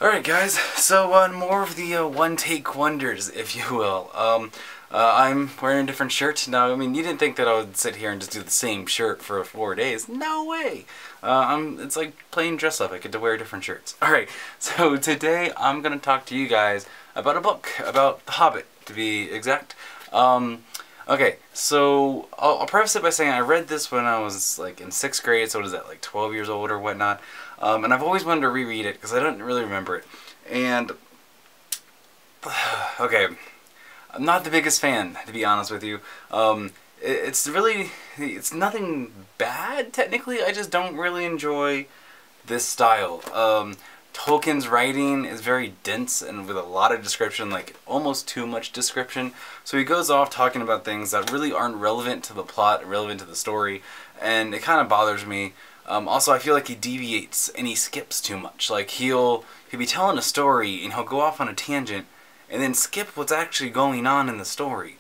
Alright guys, so more of the one-take wonders, if you will. I'm wearing a different shirt. Now, I mean, you didn't think that I would sit here and just do the same shirt for 4 days. No way! It's like playing dress up. I get to wear different shirts. Alright, so today I'm going to talk to you guys about a book, about The Hobbit, to be exact. Okay, so I'll preface it by saying I read this when I was like in 6th grade, so what is that, like 12 years old or whatnot. And I've always wanted to reread it because I don't really remember it. And, okay, I'm not the biggest fan, to be honest with you. It's nothing bad, technically. I just don't really enjoy this style. Tolkien's writing is very dense and with a lot of description, like almost too much description. So he goes off talking about things that really aren't relevant to the plot, relevant to the story, and it kind of bothers me. Also, I feel like he deviates and he skips too much. Like he'll be telling a story and he'll go off on a tangent and then skip what's actually going on in the story.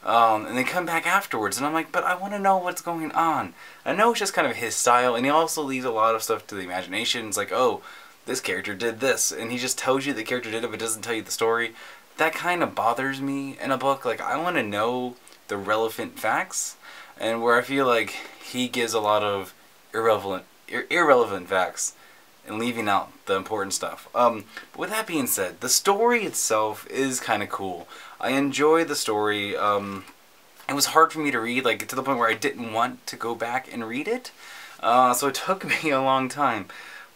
And then come back afterwards, and I'm like, but I want to know what's going on. I know it's just kind of his style, and he also leaves a lot of stuff to the imagination. It's like, oh, this character did this, and he just tells you the character did it, but doesn't tell you the story. That kind of bothers me in a book. Like, I want to know the relevant facts, and where I feel like he gives a lot of irrelevant facts and leaving out the important stuff. But with that being said, the story itself is kind of cool. I enjoy the story. It was hard for me to read, like to the point where I didn't want to go back and read it. So it took me a long time.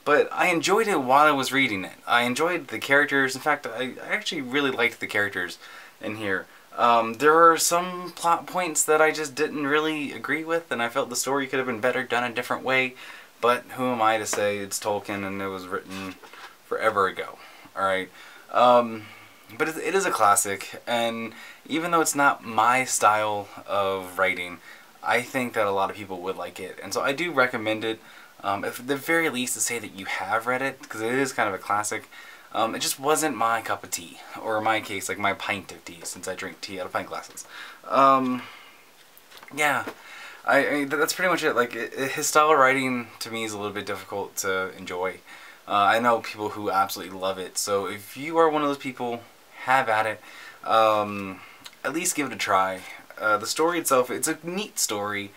But I enjoyed it while I was reading it. I enjoyed the characters. In fact, I actually really liked the characters in here. There were some plot points that I just didn't really agree with, and I felt the story could have been better done a different way. But who am I to say? It's Tolkien, and it was written forever ago. Alright. But it is a classic, and even though it's not my style of writing, I think that a lot of people would like it. And so I do recommend it. At the very least, to say that you have read it, because it is kind of a classic. It just wasn't my cup of tea, or in my case, like my pint of tea, since I drink tea out of pint glasses. Yeah, I that's pretty much it. Like, his style of writing, to me, is a little bit difficult to enjoy. I know people who absolutely love it, so if you are one of those people, have at it. At least give it a try. The story itself, it's a neat story.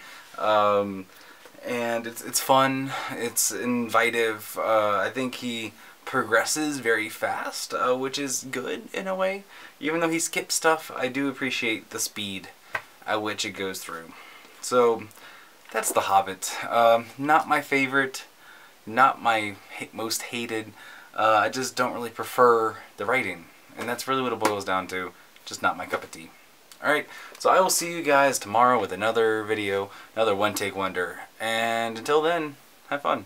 And it's fun, it's invitive. I think he progresses very fast, which is good in a way. Even though he skips stuff, I do appreciate the speed at which it goes through. So, that's The Hobbit. Not my favorite, not my most hated. I just don't really prefer the writing. And that's really what it boils down to. Just not my cup of tea. Alright, so I will see you guys tomorrow with another video, another one-take wonder. And until then, have fun.